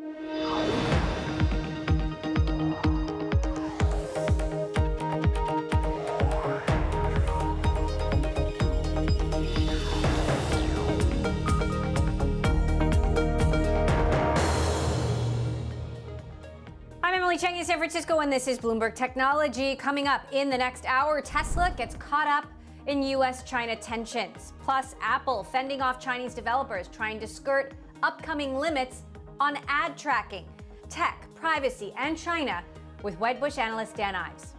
Cheng in San Francisco, and this is Bloomberg Technology. Coming up in the next hour, Tesla gets caught up in US-China tensions. Plus, Apple fending off Chinese developers trying to skirt upcoming limits on ad tracking. Tech, privacy, and China with Wedbush analyst Dan Ives.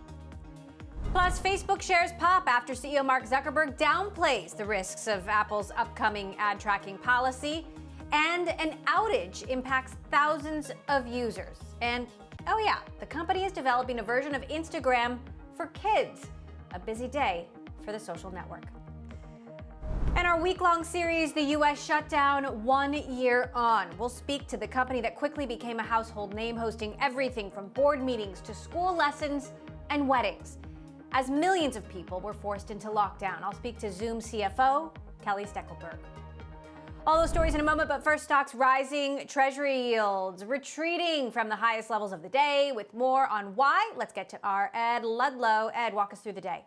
Plus, Facebook shares pop after CEO Mark Zuckerberg downplays the risks of Apple's upcoming ad tracking policy. And an outage impacts thousands of users. And oh yeah, the company is developing a version of Instagram for kids. A busy day for the social network. And our week-long series, the U.S. shutdown 1 year on. We'll speak to the company that quickly became a household name, hosting everything from board meetings to school lessons and weddings. As millions of people were forced into lockdown, I'll speak to Zoom CFO, Kelly Steckelberg. All those stories in a moment, but first, stocks rising, Treasury yields retreating from the highest levels of the day. With more on why, let's get to our Ed Ludlow. Ed, walk us through the day.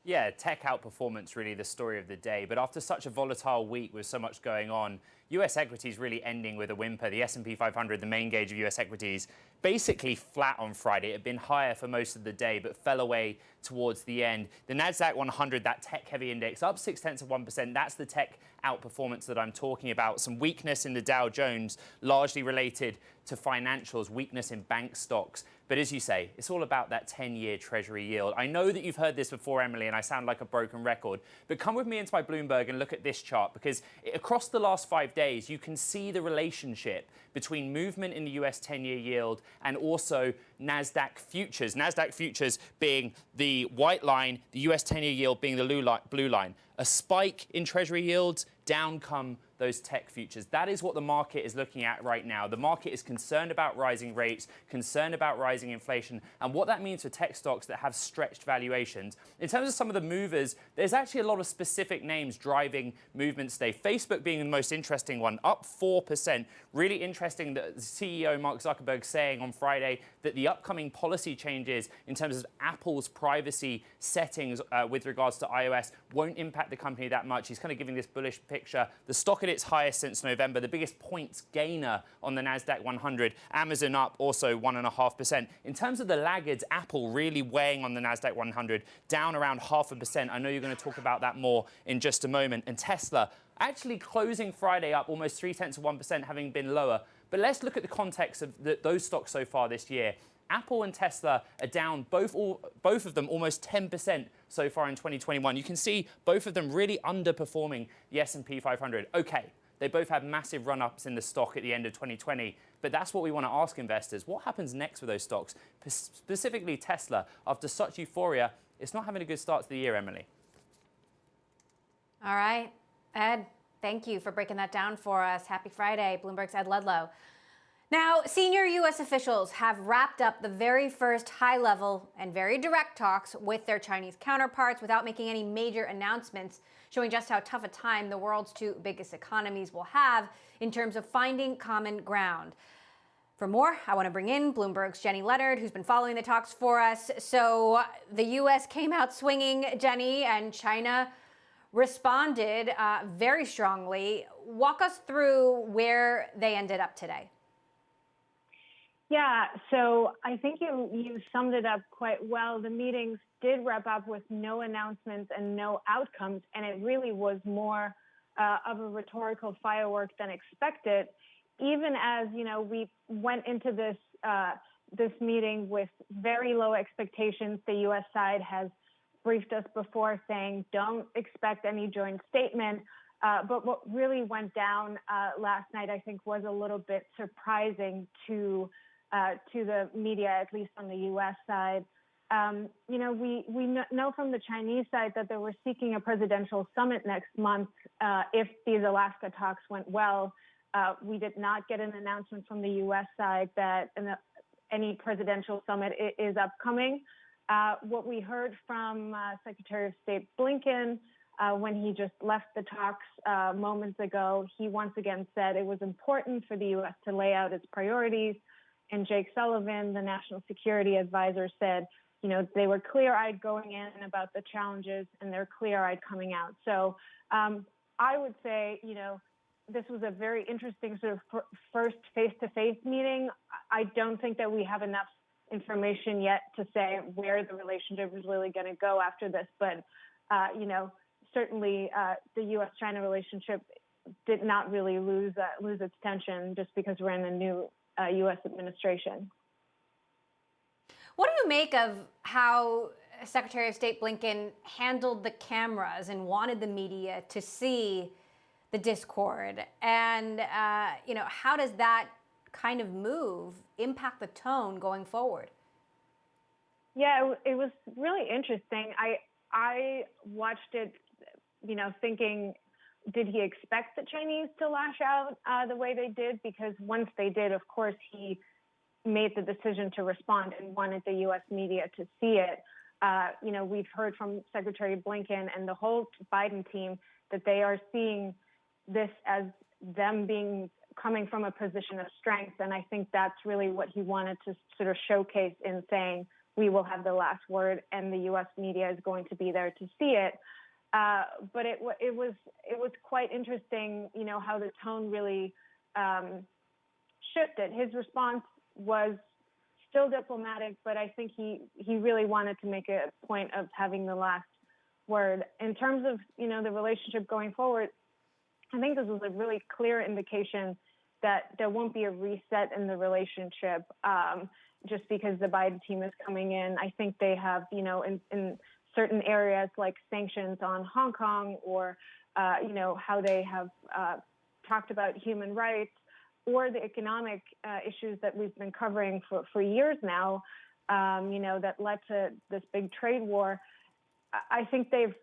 Yeah, tech outperformance really the story of the day. But after such a volatile week with so much going on, US equities really ending with a whimper. The S&P 500, the main gauge of US equities, basically flat on Friday. It had been higher for most of the day, but fell away towards the end. The NASDAQ 100, that tech-heavy index, up 0.6%. That's the tech outperformance that I'm talking about. Some weakness in the Dow Jones, largely related to financials, weakness in bank stocks. But as you say, it's all about that 10-year Treasury yield. I know that you've heard this before, Emily, and I sound like a broken record, but come with me into my Bloomberg and look at this chart, because across the last 5 days, you can see the relationship between movement in the US 10-year yield and also NASDAQ futures. NASDAQ futures being the white line, the US 10-year yield being the blue line. A spike in Treasury yields, down come those tech futures. That is what the market is looking at right now. The market is concerned about rising rates, concerned about rising inflation, and what that means for tech stocks that have stretched valuations. In terms of some of the movers, there's actually a lot of specific names driving movements today. Facebook being the most interesting one, up 4%. Really interesting that the CEO, Mark Zuckerberg, saying on Friday that the upcoming policy changes in terms of Apple's privacy settings with regards to iOS won't impact the company that much. He's kind of giving this bullish picture. The stock at its highest since November, the biggest points gainer on the NASDAQ 100. Amazon up also 1.5%. In terms of the laggards, Apple really weighing on the NASDAQ 100, down around 0.5%. I know you're going to talk about that more in just a moment. And Tesla actually closing Friday up almost 0.3%, having been lower. But let's look at the context of those stocks so far this year. Apple and Tesla are down, both of them almost 10% so far in 2021. You can see both of them really underperforming the S&P 500. Okay, they both had massive run-ups in the stock at the end of 2020, but that's what we want to ask investors. What happens next with those stocks? Specifically Tesla, after such euphoria, it's not having a good start to the year, Emily. All right, Ed, thank you for breaking that down for us. Happy Friday, Bloomberg's Ed Ludlow. Now, senior U.S. officials have wrapped up the very first high-level and very direct talks with their Chinese counterparts without making any major announcements, showing just how tough a time the world's two biggest economies will have in terms of finding common ground. For more, I want to bring in Bloomberg's Jenny Leonard, who's been following the talks for us. So the U.S. came out swinging, Jenny, and China responded very strongly. Walk us through where they ended up today. Yeah, so I think you summed it up quite well. The meetings did wrap up with no announcements and no outcomes, and it really was more of a rhetorical firework than expected. Even as we went into this meeting with very low expectations, the U.S. side has briefed us before saying don't expect any joint statement. But what really went down last night, I think, was a little bit surprising to the media, at least on the U.S. side. We know from the Chinese side that they were seeking a presidential summit next month if these Alaska talks went well. We did not get an announcement from the U.S. side that any presidential summit is upcoming. What we heard from Secretary of State Blinken when he just left the talks moments ago, he once again said it was important for the U.S. to lay out its priorities. And Jake Sullivan, the national security advisor, said, they were clear-eyed going in about the challenges, and they're clear-eyed coming out. So I would say, this was a very interesting sort of first face-to-face meeting. I don't think that we have enough information yet to say where the relationship is really going to go after this. But, certainly the U.S.-China relationship did not really lose its tension just because we're in a new U.S. administration. What do you make of how Secretary of State Blinken handled the cameras and wanted the media to see the discord? And, how does that kind of move impact the tone going forward? Yeah, it was really interesting. I watched it, thinking, did he expect the Chinese to lash out the way they did? Because once they did, of course, he made the decision to respond and wanted the U.S. media to see it. We've heard from Secretary Blinken and the whole Biden team that they are seeing this as them coming from a position of strength. And I think that's really what he wanted to sort of showcase in saying, we will have the last word and the U.S. media is going to be there to see it. But it was quite interesting, how the tone really shifted. His response was still diplomatic, but I think he really wanted to make a point of having the last word. In terms of, the relationship going forward, I think this was a really clear indication that there won't be a reset in the relationship just because the Biden team is coming in. I think they have, in certain areas like sanctions on Hong Kong or, how they have talked about human rights or the economic issues that we've been covering for years now, that led to this big trade war. I think they've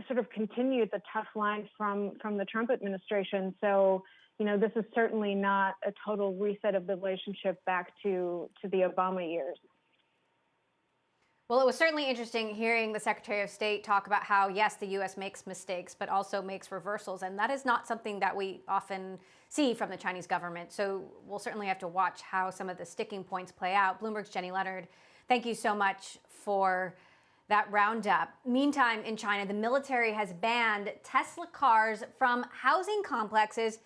sort of continued the tough line from the Trump administration. So, this is certainly not a total reset of the relationship back to the Obama years. Well, it was certainly interesting hearing the Secretary of State talk about how, yes, the U.S. makes mistakes, but also makes reversals. And that is not something that we often see from the Chinese government. So we'll certainly have to watch how some of the sticking points play out. Bloomberg's Jenny Leonard, thank you so much for that roundup. Meantime, in China, the military has banned Tesla cars from housing complexes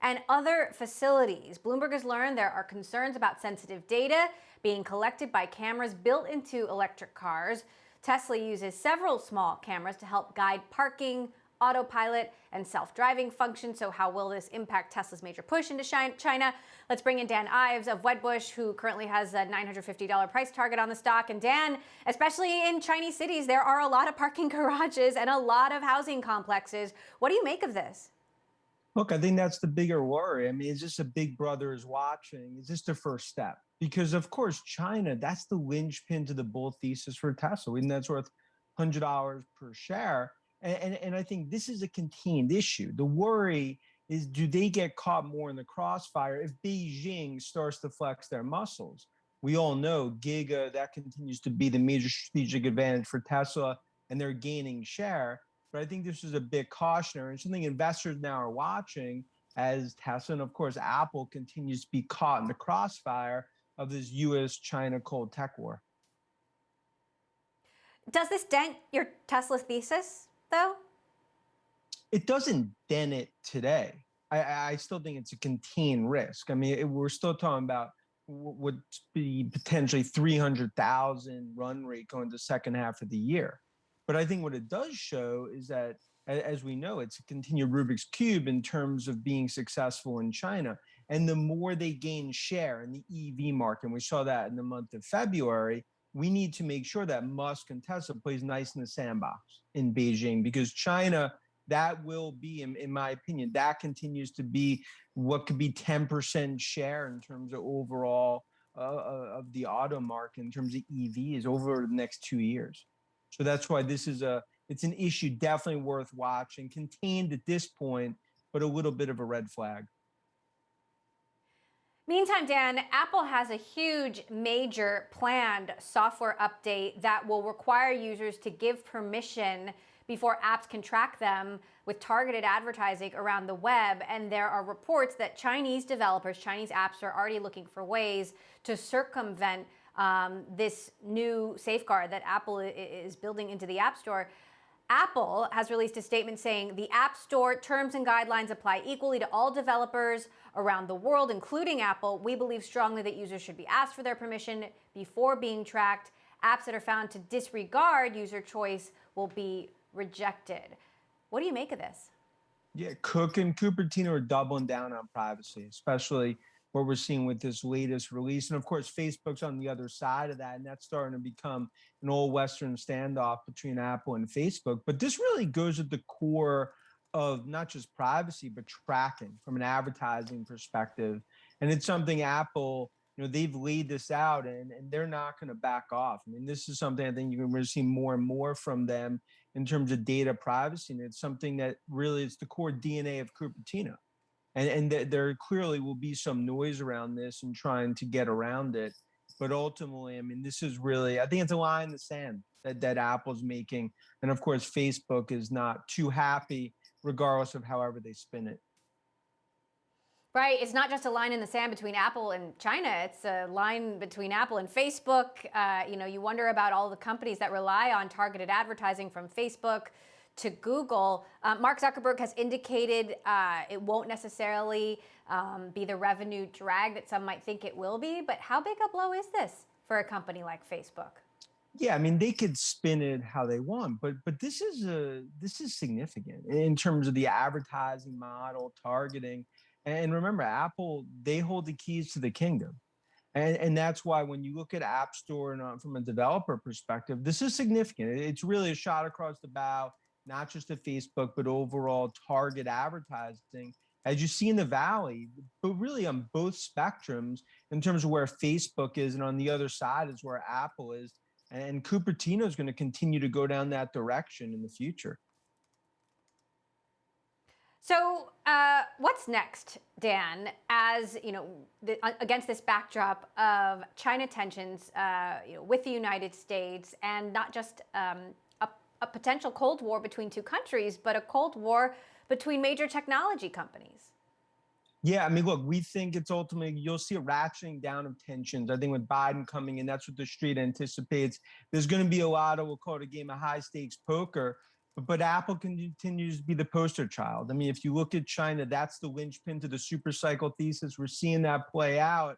and other facilities. Bloomberg has learned there are concerns about sensitive data being collected by cameras built into electric cars. Tesla uses several small cameras to help guide parking, autopilot, and self-driving functions. So how will this impact Tesla's major push into China? Let's bring in Dan Ives of Wedbush, who currently has a $950 price target on the stock. And Dan, especially in Chinese cities, there are a lot of parking garages and a lot of housing complexes. What do you make of this? Look, I think that's the bigger worry. I mean, is this a big brother is watching? Is this the first step? Because, of course, China, that's the linchpin to the bull thesis for Tesla. And that's worth $100 per share. And I think this is a contained issue. The worry is, do they get caught more in the crossfire if Beijing starts to flex their muscles? We all know Giga, that continues to be the major strategic advantage for Tesla, and they're gaining share. But I think this is a bit cautionary and something investors now are watching as Tesla and, of course, Apple continues to be caught in the crossfire of this U.S.-China cold tech war. Does this dent your Tesla thesis, though? It doesn't dent it today. I still think it's a contained risk. I mean, we're still talking about what would be potentially 300,000 run rate going to the second half of the year. But I think what it does show is that, as we know, it's a continued Rubik's Cube in terms of being successful in China. And the more they gain share in the EV market, and we saw that in the month of February, we need to make sure that Musk and Tesla plays nice in the sandbox in Beijing, because China, that will be, in my opinion, that continues to be what could be 10% share in terms of overall of the auto market in terms of EVs over the next 2 years. So that's why this is it's an issue definitely worth watching, contained at this point, but a little bit of a red flag. Meantime, Dan, Apple has a huge, major planned software update that will require users to give permission before apps can track them with targeted advertising around the web. And there are reports that Chinese developers, Chinese apps are already looking for ways to circumvent this new safeguard that Apple is building into the App Store. Apple has released a statement saying the App Store terms and guidelines apply equally to all developers around the world, including Apple. We believe strongly that users should be asked for their permission before being tracked. Apps that are found to disregard user choice will be rejected. What do you make of this? Yeah, Cook and Cupertino are doubling down on privacy, especially what we're seeing with this latest release. And of course, Facebook's on the other side of that, and that's starting to become an old Western standoff between Apple and Facebook. But this really goes at the core of not just privacy, but tracking from an advertising perspective. And it's something Apple, they've laid this out and they're not going to back off. I mean, this is something I think you're going to see more and more from them in terms of data privacy. And it's something that really is the core DNA of Cupertino. And there clearly will be some noise around this and trying to get around it. But ultimately, I mean, this is really, I think it's a line in the sand that Apple's making. And of course, Facebook is not too happy, regardless of however they spin it. Right. It's not just a line in the sand between Apple and China. It's a line between Apple and Facebook. You wonder about all the companies that rely on targeted advertising from Facebook to Google. Mark Zuckerberg has indicated it won't necessarily be the revenue drag that some might think it will be. But how big a blow is this for a company like Facebook? Yeah, I mean, they could spin it how they want, but this is significant in terms of the advertising model, targeting. And remember, Apple, they hold the keys to the kingdom. And that's why when you look at App Store and from a developer perspective, this is significant. It's really a shot across the bow, not just at Facebook, but overall target advertising, as you see in the Valley, but really on both spectrums in terms of where Facebook is, and on the other side is where Apple is. And Cupertino is going to continue to go down that direction in the future. So what's next, Dan, as against this backdrop of China tensions with the United States, and not just a potential Cold War between two countries, but a Cold War between major technology companies? Yeah, I mean, look, we think it's ultimately, you'll see a ratcheting down of tensions. I think with Biden coming in, that's what the street anticipates. There's going to be a lot of, we'll call it a game of high stakes poker, but Apple continues to be the poster child. I mean, if you look at China, that's the linchpin to the super cycle thesis. We're seeing that play out.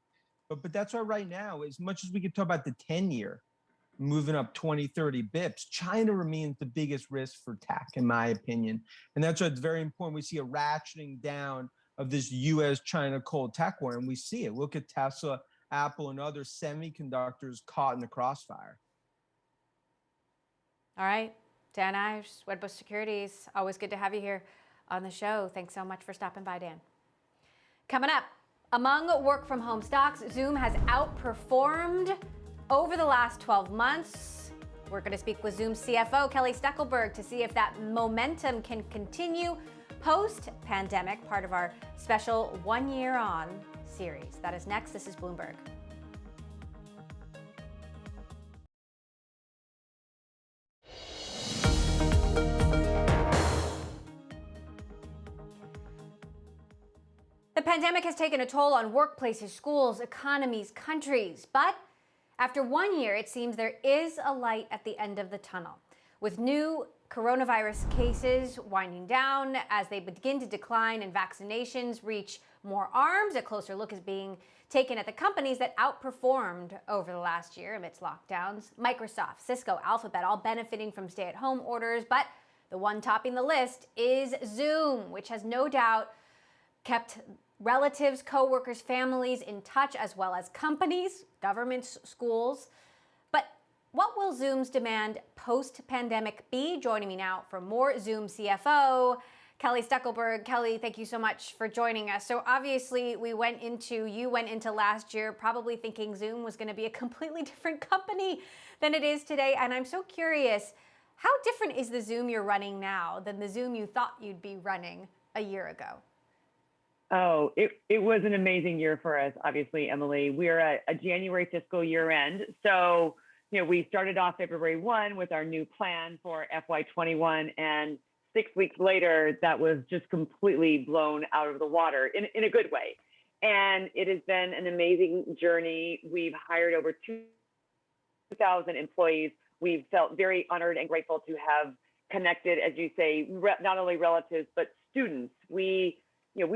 But that's why right now, as much as we could talk about the 10-year moving up 20, 30 bips, China remains the biggest risk for tech, in my opinion. And that's why it's very important we see a ratcheting down of this US-China cold tech war, and we see it. Look at Tesla, Apple, and other semiconductors caught in the crossfire. All right. Dan Ives, Wedbush Securities. Always good to have you here on the show. Thanks so much for stopping by, Dan. Coming up, among work-from-home stocks, Zoom has outperformed over the last 12 months. We're going to speak with Zoom CFO Kelly Steckelberg to see if that momentum can continue post-pandemic, part of our special 1 Year On series. That is next. This is Bloomberg. The pandemic has taken a toll on workplaces, schools, economies, countries. But after 1 year, it seems there is a light at the end of the tunnel. With new coronavirus cases winding down as they begin to decline and vaccinations reach more arms, a closer look is being taken at the companies that outperformed over the last year amidst lockdowns. Microsoft, Cisco, Alphabet, all benefiting from stay-at-home orders. But the one topping the list is Zoom, which has no doubt kept relatives, coworkers, families in touch, as well as companies, governments, schools. But what will Zoom's demand post-pandemic be? Joining me now for more, Zoom CFO, Kelly Steckelberg. Kelly, thank you so much for joining us. So obviously you went into last year probably thinking Zoom was going to be a completely different company than it is today. And I'm so curious, how different is the Zoom you're running now than the Zoom you thought you'd be running a year ago? Oh, it was an amazing year for us, obviously, Emily. We're at a January fiscal year end. So we started off February 1 with our new plan for FY21, and 6 weeks later, that was just completely blown out of the water in a good way. And it has been an amazing journey. We've hired over 2,000 employees. We've felt very honored and grateful to have connected, as you say, not only relatives, but students. We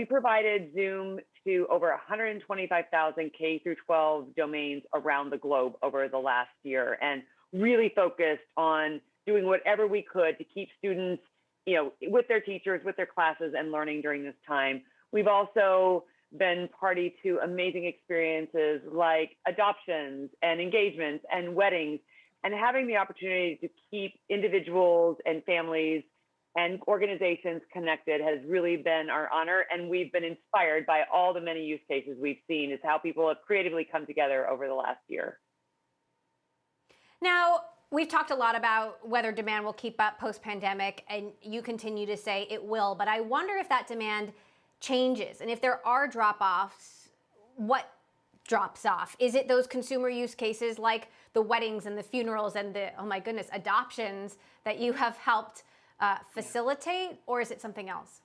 provided Zoom to over 125,000 K through 12 domains around the globe over the last year, and really focused on doing whatever we could to keep students, with their teachers, with their classes, and learning during this time. We've also been party to amazing experiences like adoptions and engagements and weddings, and having the opportunity to keep individuals and families and organizations connected has really been our honor. And we've been inspired by all the many use cases we've seen as how people have creatively come together over the last year. Now, we've talked a lot about whether demand will keep up post-pandemic, and you continue to say it will, but I wonder if that demand changes, and if there are drop-offs, what drops off? Is it those consumer use cases like the weddings and the funerals and the, oh my goodness, adoptions that you have helped facilitate, or is it something else?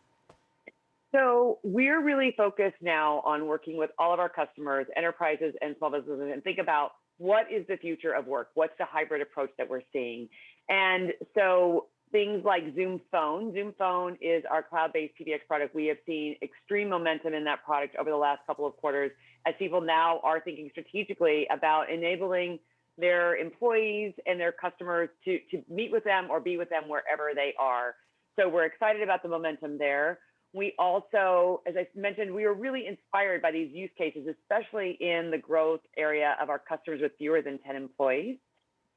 So we're really focused now on working with all of our customers, enterprises and small businesses, and think about what is the future of work? What's the hybrid approach that we're seeing? And so things like Zoom Phone. Zoom Phone is our cloud-based PBX product. We have seen extreme momentum in that product over the last couple of quarters as people now are thinking strategically about enabling their employees and their customers to meet with them or be with them wherever they are. So we're excited about the momentum there. We also, as I mentioned, we were really inspired by these use cases, especially in the growth area of our customers with fewer than 10 employees.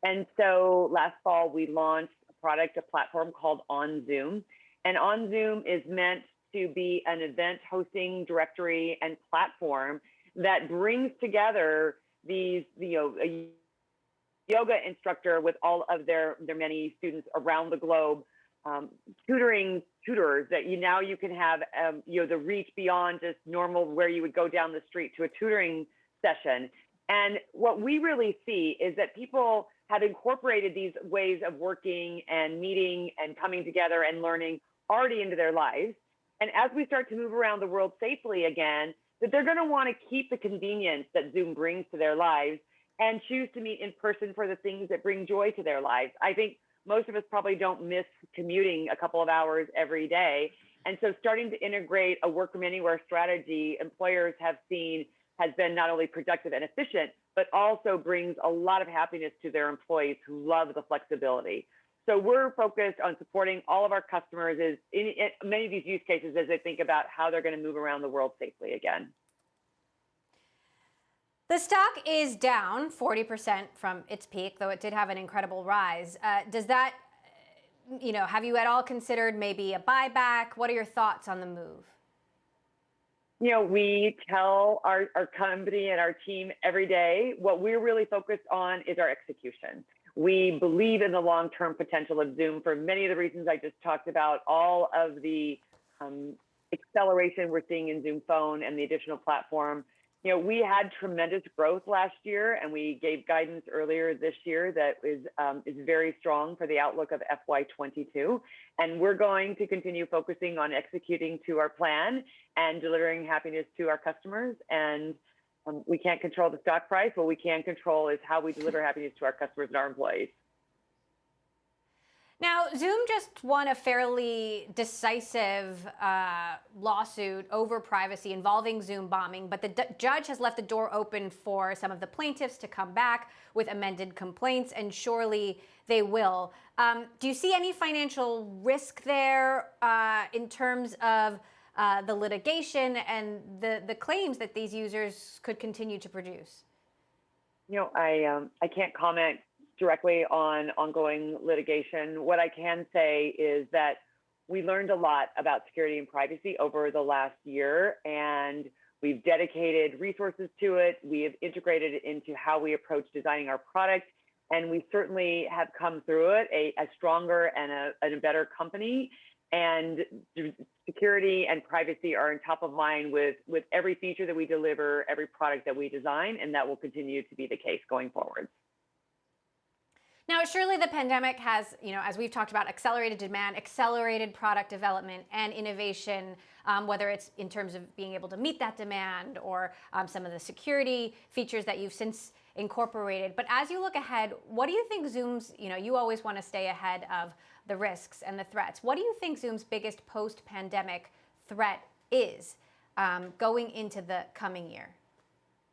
And so last fall, we launched a platform called On Zoom. And On Zoom is meant to be an event hosting directory and platform that brings together these, a yoga instructor with all of their many students around the globe, tutors that you can have, the reach beyond just normal where you would go down the street to a tutoring session. And what we really see is that people have incorporated these ways of working and meeting and coming together and learning already into their lives. And as we start to move around the world safely again, that they're going to want to keep the convenience that Zoom brings to their lives and choose to meet in person for the things that bring joy to their lives. I think most of us probably don't miss commuting a couple of hours every day. And so starting to integrate a work from anywhere strategy, employers have seen has been not only productive and efficient, but also brings a lot of happiness to their employees who love the flexibility. So we're focused on supporting all of our customers in many of these use cases as they think about how they're going to move around the world safely again. The stock is down 40% from its peak, though it did have an incredible rise. Does that, have you at all considered maybe a buyback? What are your thoughts on the move? We tell our company and our team every day, what we're really focused on is our execution. We believe in the long-term potential of Zoom for many of the reasons I just talked about, all of the acceleration we're seeing in Zoom Phone and the additional platform. We had tremendous growth last year, and we gave guidance earlier this year that is very strong for the outlook of FY22. And we're going to continue focusing on executing to our plan and delivering happiness to our customers. And we can't control the stock price. What we can control is how we deliver happiness to our customers and our employees. Now, Zoom just won a fairly decisive lawsuit over privacy involving Zoom bombing, but the judge has left the door open for some of the plaintiffs to come back with amended complaints, and surely they will. Do you see any financial risk there in terms of the litigation and the claims that these users could continue to produce? I can't comment directly on ongoing litigation. What I can say is that we learned a lot about security and privacy over the last year, and we've dedicated resources to it. We have integrated it into how we approach designing our product, and we certainly have come through it a stronger and a better company. And security and privacy are on top of mind with every feature that we deliver, every product that we design, and that will continue to be the case going forward. Now, surely the pandemic has, as we've talked about, accelerated demand, accelerated product development and innovation, whether it's in terms of being able to meet that demand or some of the security features that you've since incorporated. But as you look ahead, what do you think Zoom's, you always want to stay ahead of the risks and the threats. What do you think Zoom's biggest post-pandemic threat is going into the coming year?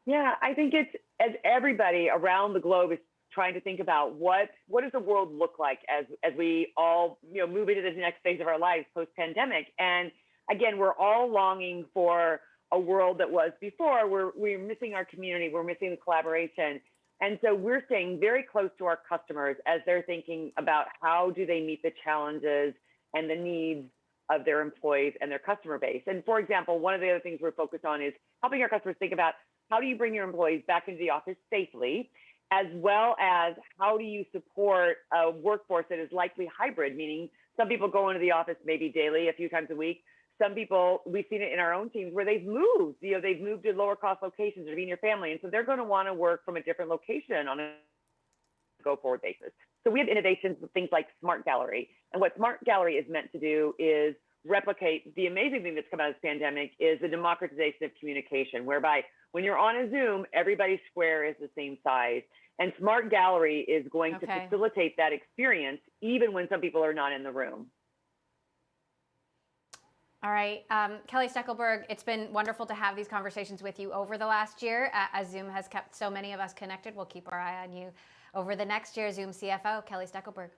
Yeah, I think it's, as everybody around the globe is trying to think about what does the world look like as we all move into this next phase of our lives post-pandemic. And again, we're all longing for a world that was before. We're missing our community, we're missing the collaboration. And so we're staying very close to our customers as they're thinking about how do they meet the challenges and the needs of their employees and their customer base. And for example, one of the other things we're focused on is helping our customers think about how do you bring your employees back into the office safely, as well as how do you support a workforce that is likely hybrid, meaning some people go into the office maybe daily, a few times a week. Some people, we've seen it in our own teams where they've moved, they've moved to lower cost locations to be near family. And so they're going to want to work from a different location on a go forward basis. So we have innovations with things like Smart Gallery. And what Smart Gallery is meant to do is replicate the amazing thing that's come out of this pandemic is the democratization of communication, whereby when you're on a Zoom, everybody's square is the same size. And Smart Gallery is going to facilitate that experience, even when some people are not in the room. All right, Kelly Steckelberg, it's been wonderful to have these conversations with you over the last year. As Zoom has kept so many of us connected, we'll keep our eye on you over the next year. Zoom CFO, Kelly Steckelberg.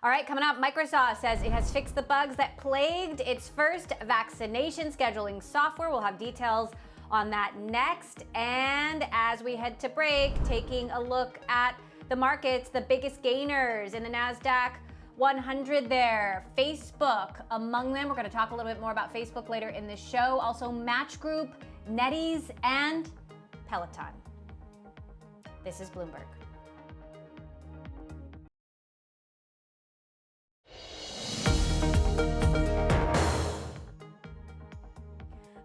All right, coming up, Microsoft says it has fixed the bugs that plagued its first vaccination scheduling software. We'll have details on that next. And as we head to break, taking a look at the markets, the biggest gainers in the NASDAQ 100 there. Facebook among them. We're going to talk a little bit more about Facebook later in this show. Also Match Group, NetEase, and Peloton. This is Bloomberg.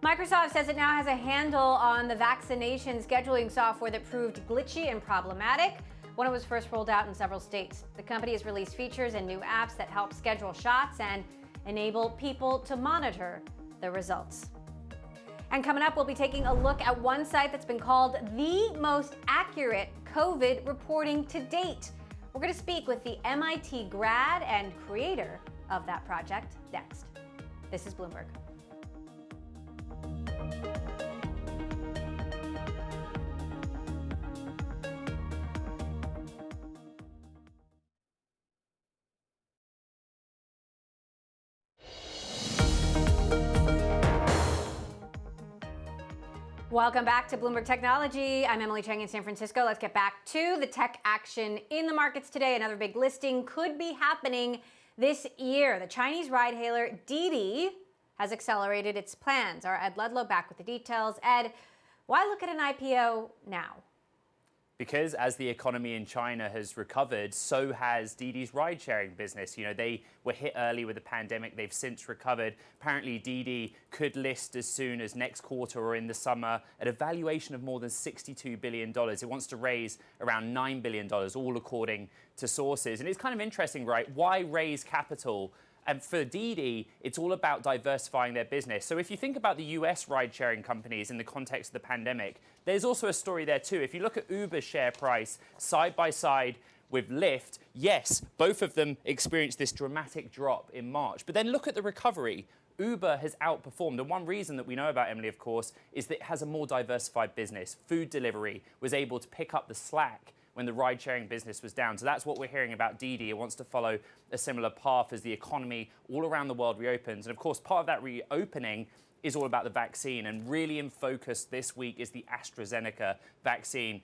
Microsoft says it now has a handle on the vaccination scheduling software that proved glitchy and problematic when it was first rolled out in several states. The company has released features and new apps that help schedule shots and enable people to monitor the results. And coming up, we'll be taking a look at one site that's been called the most accurate COVID reporting to date. We're going to speak with the MIT grad and creator of that project next. This is Bloomberg. Welcome back to Bloomberg Technology. I'm Emily Chang in San Francisco. Let's get back to the tech action in the markets today. Another big listing could be happening this year. The Chinese ride-hailer Didi has accelerated its plans. Our Ed Ludlow back with the details. Ed, why look at an IPO now? Because as the economy in China has recovered, so has Didi's ride-sharing business. They were hit early with the pandemic. They've since recovered. Apparently, Didi could list as soon as next quarter or in the summer at a valuation of more than $62 billion. It wants to raise around $9 billion, all according to sources. And it's kind of interesting, right? Why raise capital? And for Didi, it's all about diversifying their business. So if you think about the US ride-sharing companies in the context of the pandemic, there's also a story there too. If you look at Uber's share price side by side with Lyft, yes, both of them experienced this dramatic drop in March. But then look at the recovery. Uber has outperformed. And one reason that we know about, Emily, of course, is that it has a more diversified business. Food delivery was able to pick up the slack when the ride-sharing business was down. So that's what we're hearing about Didi. It wants to follow a similar path as the economy all around the world reopens. And of course, part of that reopening is all about the vaccine. And really in focus this week is the AstraZeneca vaccine.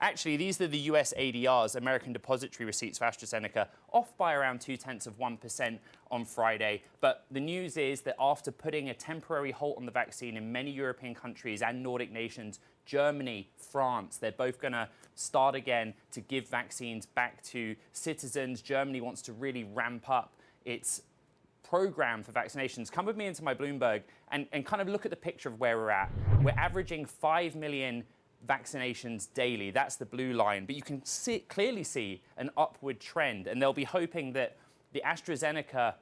Actually, these are the US ADRs, American Depository Receipts for AstraZeneca, off by around 0.2% on Friday. But the news is that after putting a temporary halt on the vaccine in many European countries and Nordic nations, Germany, France, they're both going to start again to give vaccines back to citizens. Germany wants to really ramp up its program for vaccinations. Come with me into my Bloomberg and kind of look at the picture of where we're at. We're averaging 5 million vaccinations daily. That's the blue line. But you can clearly see an upward trend. And they'll be hoping that the AstraZeneca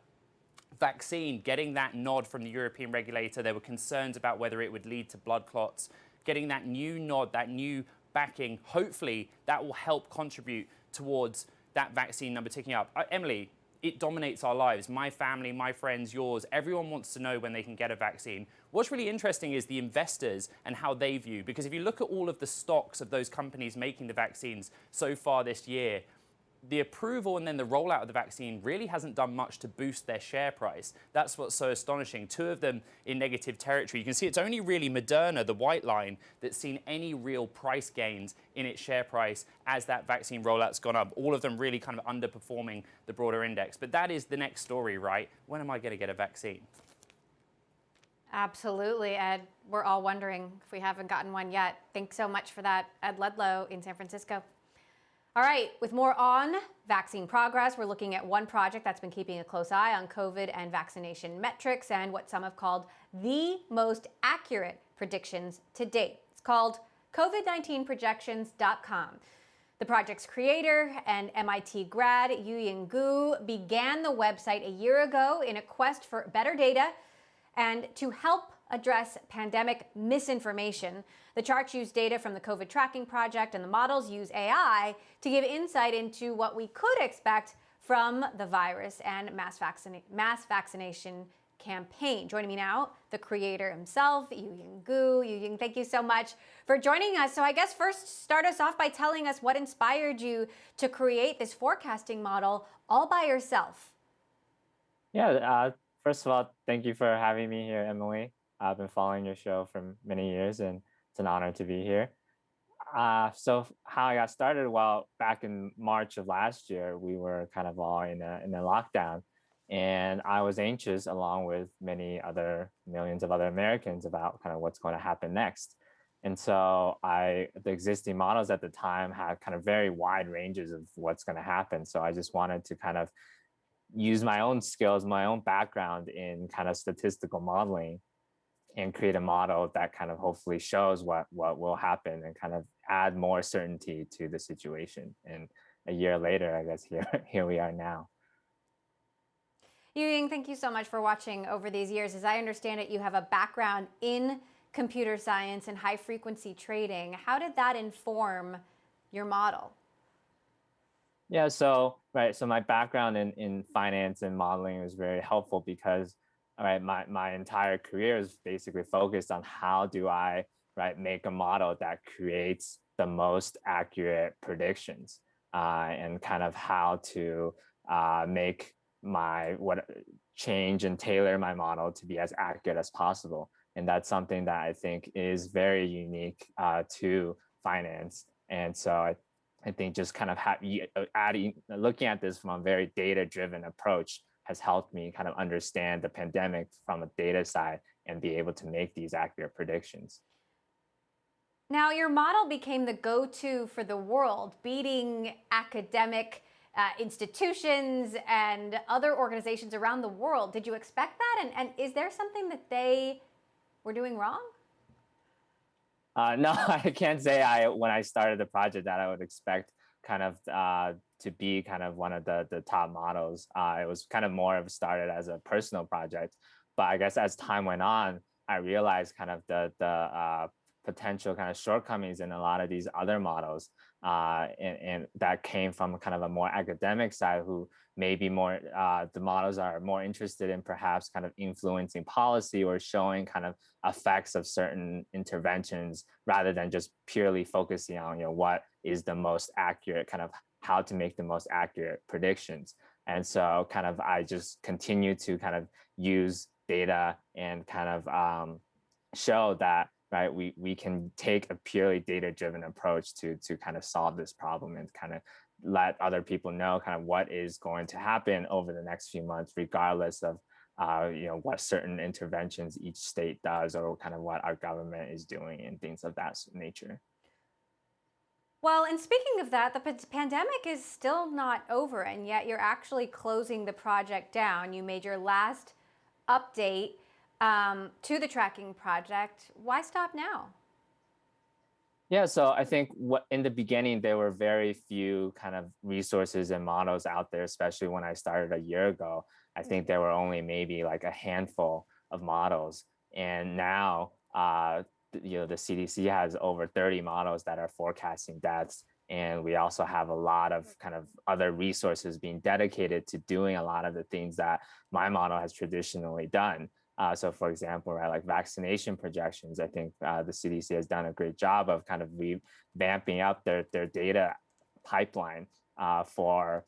vaccine, getting that nod from the European regulator, there were concerns about whether it would lead to blood clots. Getting that new nod, that new backing, hopefully that will help contribute towards that vaccine number ticking up. Emily, it dominates our lives. My family, my friends, yours, everyone wants to know when they can get a vaccine. What's really interesting is the investors and how they view, because if you look at all of the stocks of those companies making the vaccines so far this year, the approval and then the rollout of the vaccine really hasn't done much to boost their share price. That's what's so astonishing. Two of them in negative territory. You can see it's only really Moderna, the white line, that's seen any real price gains in its share price as that vaccine rollout's gone up. All of them really kind of underperforming the broader index. But that is the next story, right? When am I going to get a vaccine? Absolutely, Ed. We're all wondering if we haven't gotten one yet. Thanks so much for that, Ed Ludlow in San Francisco. All right, with more on vaccine progress, we're looking at one project that's been keeping a close eye on COVID and vaccination metrics and what some have called the most accurate predictions to date. It's called COVID19 Projections.com. The project's creator and MIT grad Yuying Gu began the website a year ago in a quest for better data and to help address pandemic misinformation. The charts use data from the COVID tracking project, and the models use AI to give insight into what we could expect from the virus and mass vaccination campaign. Joining me now, the creator himself, Yuying Gu. Yuying, thank you so much for joining us. So I guess first, start us off by telling us what inspired you to create this forecasting model all by yourself. Yeah, first of all, thank you for having me here, Emily. I've been following your show for many years, and it's an honor to be here. So how I got started, well, back in March of last year, we were kind of all in a lockdown, and I was anxious, along with millions of other Americans, about kind of what's going to happen next. And so the existing models at the time had kind of very wide ranges of what's going to happen. So I just wanted to kind of use my own skills, my own background in kind of statistical modeling, and create a model that kind of hopefully shows what will happen and kind of add more certainty to the situation. And a year later, I guess here we are now. Yuying, thank you so much for watching over these years. As I understand it, you have a background in computer science and high frequency trading. How did that inform your model? Yeah, so my background in finance and modeling was very helpful because my entire career is basically focused on how do I make a model that creates the most accurate predictions, and kind of how to change and tailor my model to be as accurate as possible. And that's something that I think is very unique to finance. And so I think just kind of looking at this from a very data-driven approach has helped me kind of understand the pandemic from a data side and be able to make these accurate predictions. Now, your model became the go-to for the world, beating academic institutions and other organizations around the world. Did you expect that? And is there something that they were doing wrong? No, I can't say when I started the project that I would expect kind of to be kind of one of the top models. It was kind of more of started as a personal project, but I guess as time went on, I realized kind of the potential kind of shortcomings in a lot of these other models, and that came from kind of a more academic side, who maybe more the models are more interested in perhaps kind of influencing policy or showing kind of effects of certain interventions rather than just purely focusing on what is the most accurate, kind of how to make the most accurate predictions. And so kind of I just continue to kind of use data and kind of show that we can take a purely data-driven approach to kind of solve this problem and kind of let other people know kind of what is going to happen over the next few months, regardless of what certain interventions each state does or kind of what our government is doing and things of that nature. Well, and speaking of that, the pandemic is still not over, and yet you're actually closing the project down. You made your last update to the tracking project. Why stop now? Yeah, so I think in the beginning there were very few kind of resources and models out there, especially when I started a year ago. I think there were only maybe like a handful of models, and now the CDC has over 30 models that are forecasting deaths, and we also have a lot of kind of other resources being dedicated to doing a lot of the things that my model has traditionally done. So, for example, right, like vaccination projections, I think the CDC has done a great job of kind of revamping up their data pipeline for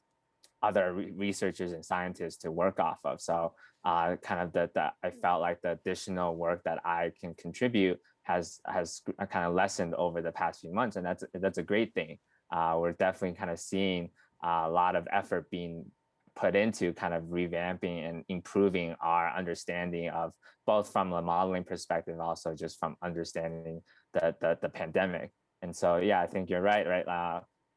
other researchers and scientists to work off of. So, kind of I felt like the additional work that I can contribute has kind of lessened over the past few months, and that's a great thing. We're definitely kind of seeing a lot of effort being put into kind of revamping and improving our understanding of both from a modeling perspective, also just from understanding the pandemic. And so, yeah, I think you're right.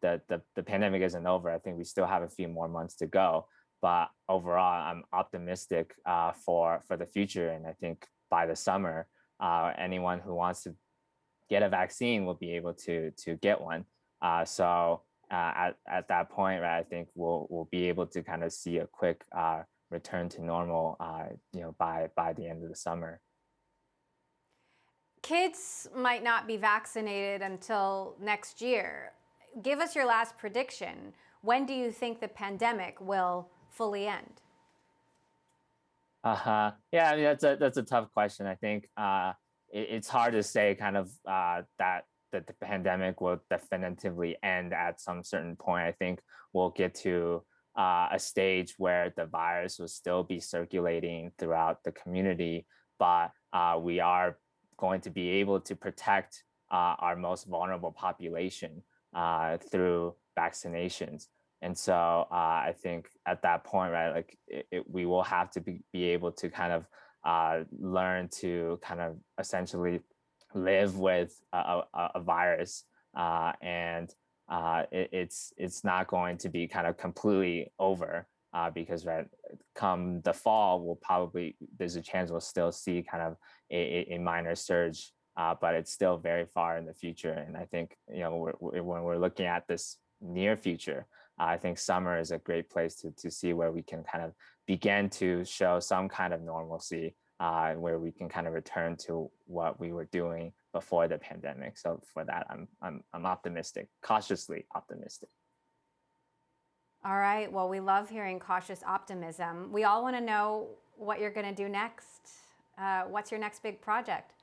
The pandemic isn't over. I think we still have a few more months to go. But overall, I'm optimistic for the future. And I think by the summer, anyone who wants to get a vaccine will be able to get one. At that point, right, I think we'll be able to kind of see a quick return to normal, by the end of the summer. Kids might not be vaccinated until next year. Give us your last prediction. When do you think the pandemic will fully end? Yeah, I mean, that's a tough question. I think it's hard to say kind of that the pandemic will definitively end at some certain point. I think we'll get to a stage where the virus will still be circulating throughout the community, but we are going to be able to protect our most vulnerable population through vaccinations. And so I think at that point, right, like we will have to be able to kind of learn to kind of essentially live with a virus, and it's not going to be kind of completely over, because right, come the fall, there's a chance we'll still see kind of a minor surge, but it's still very far in the future. And I think when we're looking at this near future, I think summer is a great place to see where we can kind of begin to show some kind of normalcy, where we can kind of return to what we were doing before the pandemic. So for that, I'm optimistic, cautiously optimistic. All right. Well, we love hearing cautious optimism. We all want to know what you're going to do next. What's your next big project?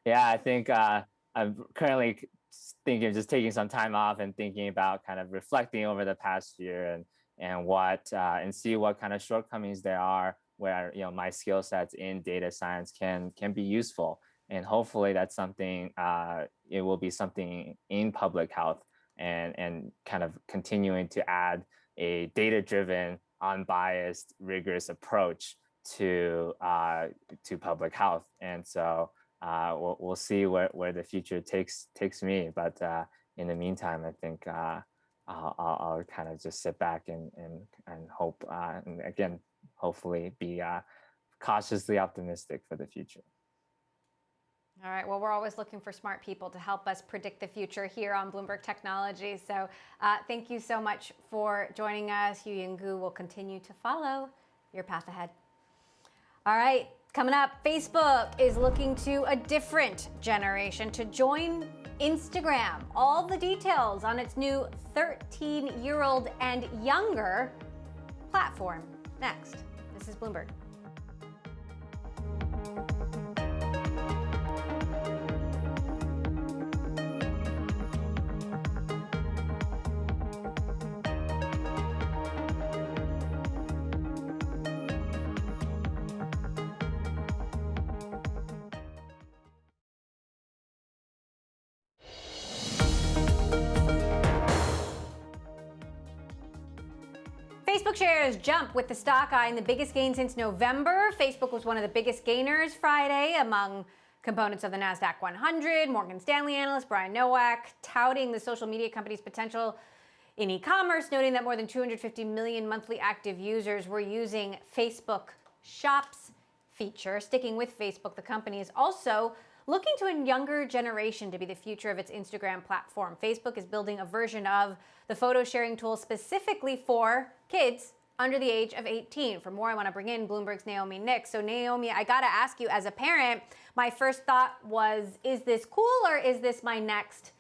Yeah, I think I'm currently thinking of just taking some time off and thinking about kind of reflecting over the past year and see what kind of shortcomings there are where my skill sets in data science can be useful, and hopefully that's something it will be something in public health and kind of continuing to add a data-driven, unbiased, rigorous approach to public health. And so we'll see where the future takes me, but in the meantime, I think I'll kind of just sit back and hope, and again, hopefully be cautiously optimistic for the future. All right. Well, we're always looking for smart people to help us predict the future here on Bloomberg Technology. So thank you so much for joining us. Yu Gu will continue to follow your path ahead. All right. Coming up, Facebook is looking to a different generation to join Instagram. All the details on its new 13-year-old and younger platform. Next. This is Bloomberg. Facebook shares jump with the stock eyeing the biggest gain since November. Facebook was one of the biggest gainers Friday among components of the NASDAQ 100. Morgan Stanley analyst Brian Nowak touting the social media company's potential in e-commerce, noting that more than 250 million monthly active users were using Facebook Shops feature. Sticking with Facebook, the company is also looking to a younger generation to be the future of its Instagram platform. Facebook is building a version of the photo sharing tool specifically for kids under the age of 18. For more, I want to bring in Bloomberg's Naomi Nix. So Naomi, I got to ask you, as a parent, my first thought was, is this cool or is this my next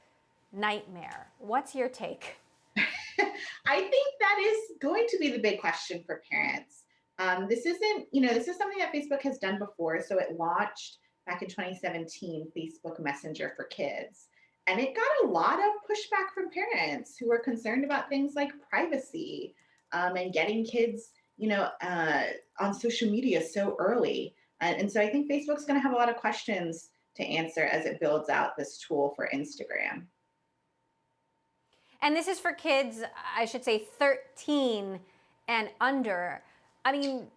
nightmare? What's your take? I think that is going to be the big question for parents. This isn't, this is something that Facebook has done before. So it launched back in 2017, Facebook Messenger for kids. And it got a lot of pushback from parents who were concerned about things like privacy and getting kids, on social media so early. And so I think Facebook's going to have a lot of questions to answer as it builds out this tool for Instagram. And this is for kids, I should say 13 and under. I mean,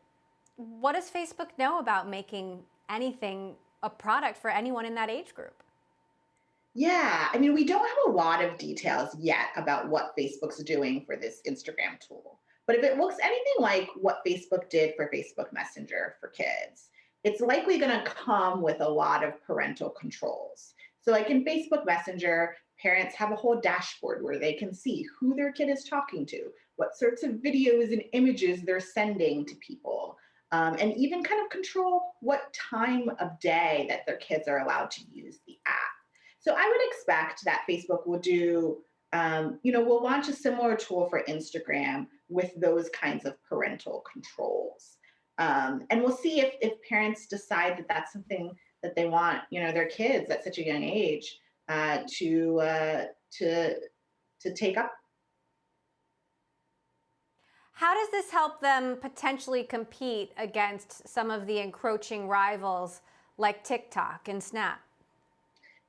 what does Facebook know about making anything a product for anyone in that age group? Yeah, I mean, we don't have a lot of details yet about what Facebook's doing for this Instagram tool. But if it looks anything like what Facebook did for Facebook Messenger for kids, it's likely going to come with a lot of parental controls. So like in Facebook Messenger, parents have a whole dashboard where they can see who their kid is talking to, what sorts of videos and images they're sending to people, and even kind of control what time of day that their kids are allowed to use the app. So I would expect that Facebook will do, will launch a similar tool for Instagram with those kinds of parental controls. And we'll see if parents decide that that's something that they want, their kids at such a young age to take up. How does this help them potentially compete against some of the encroaching rivals like TikTok and Snap?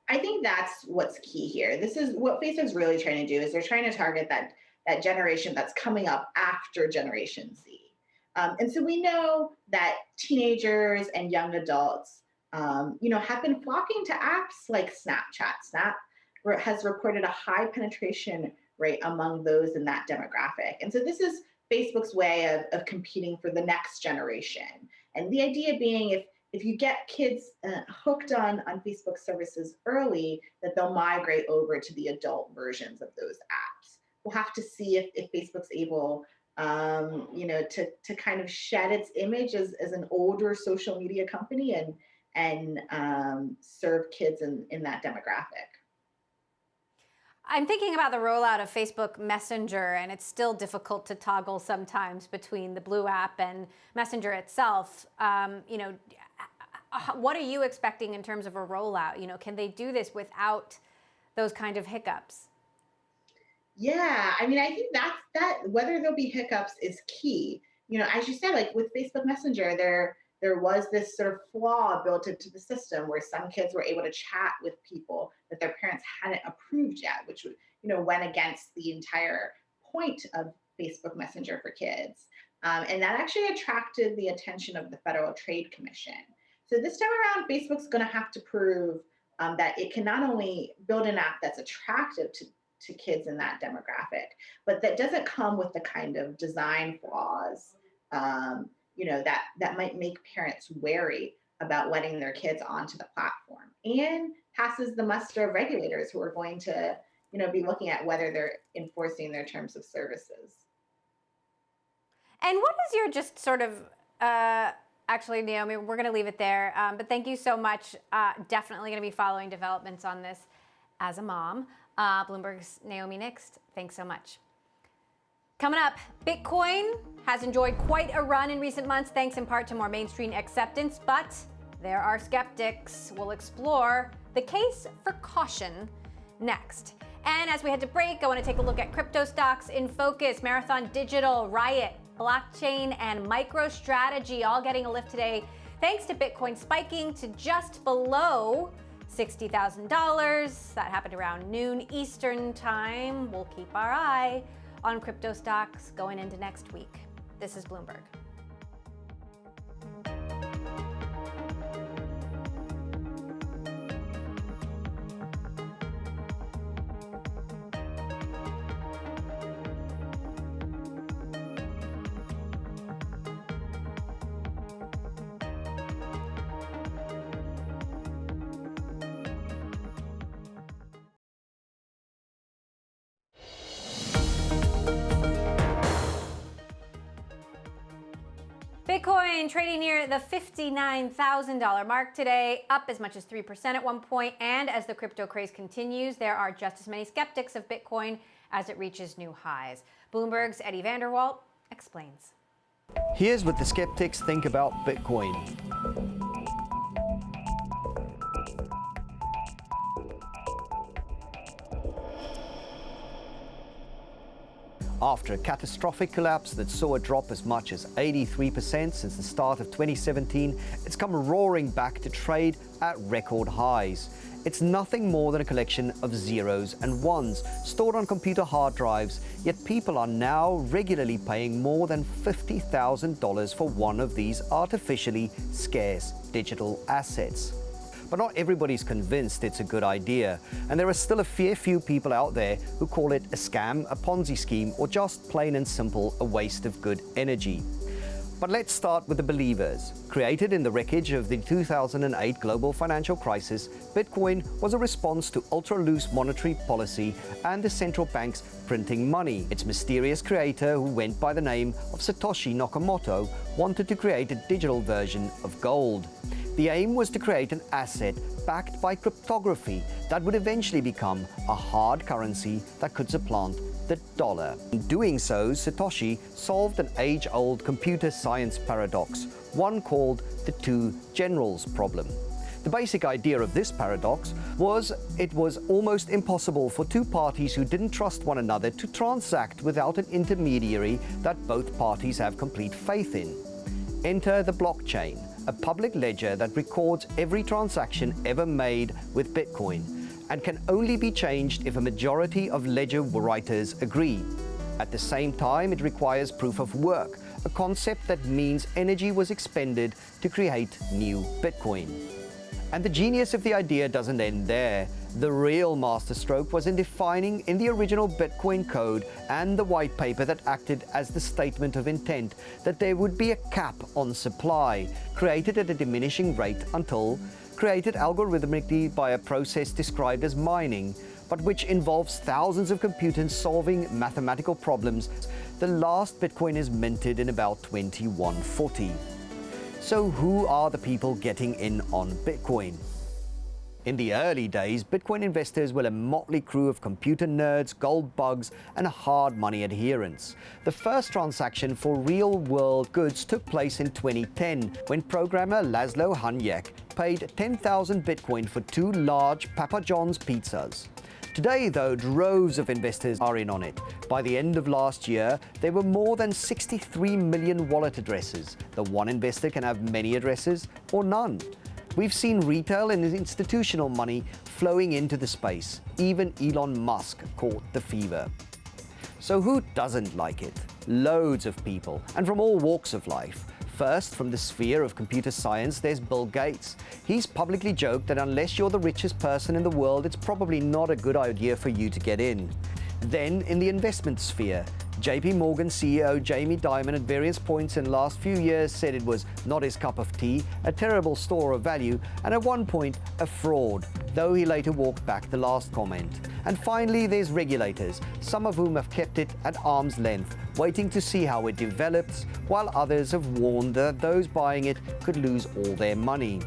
I think that's what's key here. This is what Facebook's really trying to do, is they're trying to target that generation that's coming up after Generation Z. And so we know that teenagers and young adults, have been flocking to apps like Snapchat. Snap has reported a high penetration rate among those in that demographic. And so this is Facebook's way of competing for the next generation. And the idea being, if you get kids hooked on Facebook services early, that they'll migrate over to the adult versions of those apps. We'll have to see if Facebook's able, to kind of shed its image as an older social media company and serve kids in that demographic. I'm thinking about the rollout of Facebook Messenger, and it's still difficult to toggle sometimes between the Blue app and Messenger itself. What are you expecting in terms of a rollout? Can they do this without those kind of hiccups? Yeah, I mean, I think that whether there'll be hiccups is key. As you said, like with Facebook Messenger, there was this sort of flaw built into the system where some kids were able to chat with people that their parents hadn't approved yet, which went against the entire point of Facebook Messenger for kids. And that actually attracted the attention of the Federal Trade Commission. So this time around, Facebook's going to have to prove that it can not only build an app that's attractive to kids in that demographic, but that doesn't come with the kind of design flaws that might make parents wary about letting their kids onto the platform, and passes the muster of regulators who are going to be looking at whether they're enforcing their terms of services. And what is your just sort of, actually, Naomi, we're going to leave it there, but thank you so much. Definitely going to be following developments on this as a mom. Bloomberg's Naomi Nix, thanks so much. Coming up, Bitcoin has enjoyed quite a run in recent months, thanks in part to more mainstream acceptance, but there are skeptics. We'll explore the case for caution next. And as we head to break, I want to take a look at crypto stocks in focus. Marathon Digital, Riot, blockchain, and MicroStrategy all getting a lift today, thanks to Bitcoin spiking to just below $60,000. That happened around noon Eastern time. We'll keep our eye on crypto stocks going into next week. This is Bloomberg. Bitcoin trading near the $59,000 mark today, up as much as 3% at one point. And as the crypto craze continues, there are just as many skeptics of Bitcoin as it reaches new highs. Bloomberg's Eddie Vanderwalt explains. Here's what the skeptics think about Bitcoin. After a catastrophic collapse that saw it drop as much as 83% since the start of 2017, it's come roaring back to trade at record highs. It's nothing more than a collection of zeros and ones stored on computer hard drives, yet people are now regularly paying more than $50,000 for one of these artificially scarce digital assets. But not everybody's convinced it's a good idea, and there are still a fair few people out there who call it a scam, a Ponzi scheme, or just plain and simple a waste of good energy. But let's start with the believers. Created in the wreckage of the 2008 global financial crisis, Bitcoin was a response to ultra-loose monetary policy and the central banks printing money. Its mysterious creator, who went by the name of Satoshi Nakamoto, wanted to create a digital version of gold. The aim was to create an asset backed by cryptography that would eventually become a hard currency that could supplant the dollar. In doing so, Satoshi solved an age-old computer science paradox, one called the two generals problem. The basic idea of this paradox was it was almost impossible for two parties who didn't trust one another to transact without an intermediary that both parties have complete faith in. Enter the blockchain, a public ledger that records every transaction ever made with Bitcoin and can only be changed if a majority of ledger writers agree. At the same time, it requires proof of work, a concept that means energy was expended to create new Bitcoin. And the genius of the idea doesn't end there. The real masterstroke was in defining in the original Bitcoin code and the white paper that acted as the statement of intent that there would be a cap on supply, created at a diminishing rate until created algorithmically by a process described as mining, but which involves thousands of computers solving mathematical problems. The last Bitcoin is minted in about 2140. So who are the people getting in on Bitcoin? In the early days, Bitcoin investors were a motley crew of computer nerds, gold bugs, and hard money adherents. The first transaction for real-world goods took place in 2010, when programmer Laszlo Hanyek paid 10,000 Bitcoin for 2 large Papa John's pizzas. Today, though, droves of investors are in on it. By the end of last year, there were more than 63 million wallet addresses. The one investor can have many addresses or none. We've seen retail and institutional money flowing into the space. Even Elon Musk caught the fever. So who doesn't like it? Loads of people, and from all walks of life. First, from the sphere of computer science, there's Bill Gates. He's publicly joked that unless you're the richest person in the world, it's probably not a good idea for you to get in. Then, in the investment sphere, JP Morgan CEO Jamie Dimon at various points in the last few years said it was not his cup of tea, a terrible store of value, and at one point, a fraud, though he later walked back the last comment. And finally, there's regulators, some of whom have kept it at arm's length, waiting to see how it develops, while others have warned that those buying it could lose all their money.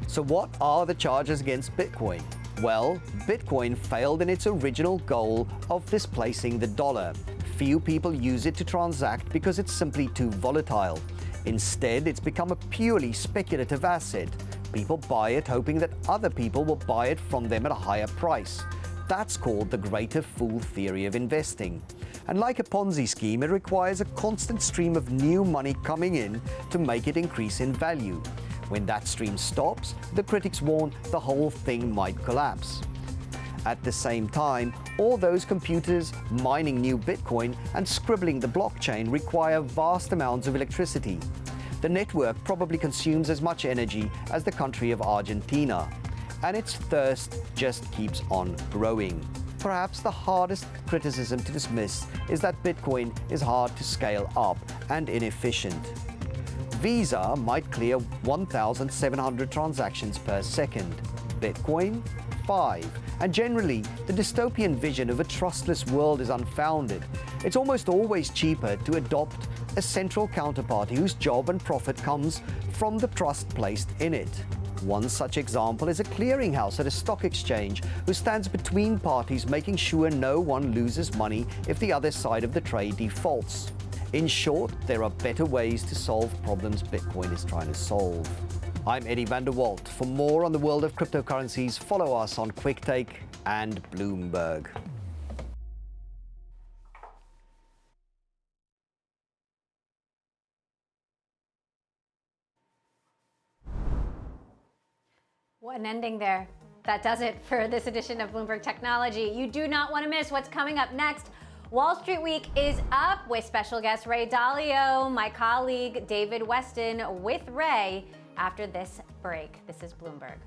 So what are the charges against Bitcoin? Well, Bitcoin failed in its original goal of displacing the dollar. Few people use it to transact because it's simply too volatile. Instead, it's become a purely speculative asset. People buy it hoping that other people will buy it from them at a higher price. That's called the greater fool theory of investing. And like a Ponzi scheme, it requires a constant stream of new money coming in to make it increase in value. When that stream stops, the critics warn the whole thing might collapse. At the same time, all those computers mining new Bitcoin and scribbling the blockchain require vast amounts of electricity. The network probably consumes as much energy as the country of Argentina, and its thirst just keeps on growing. Perhaps the hardest criticism to dismiss is that Bitcoin is hard to scale up and inefficient. Visa might clear 1,700 transactions per second. Bitcoin, 5. And generally, the dystopian vision of a trustless world is unfounded. It's almost always cheaper to adopt a central counterparty whose job and profit comes from the trust placed in it. One such example is a clearinghouse at a stock exchange who stands between parties, making sure no one loses money if the other side of the trade defaults. In short, there are better ways to solve problems Bitcoin is trying to solve. I'm Eddie van der Walt. For more on the world of cryptocurrencies, follow us on QuickTake and Bloomberg. What an ending there. That does it for this edition of Bloomberg Technology. You do not want to miss what's coming up next. Wall Street Week is up with special guest Ray Dalio, my colleague David Weston with Ray after this break. This is Bloomberg.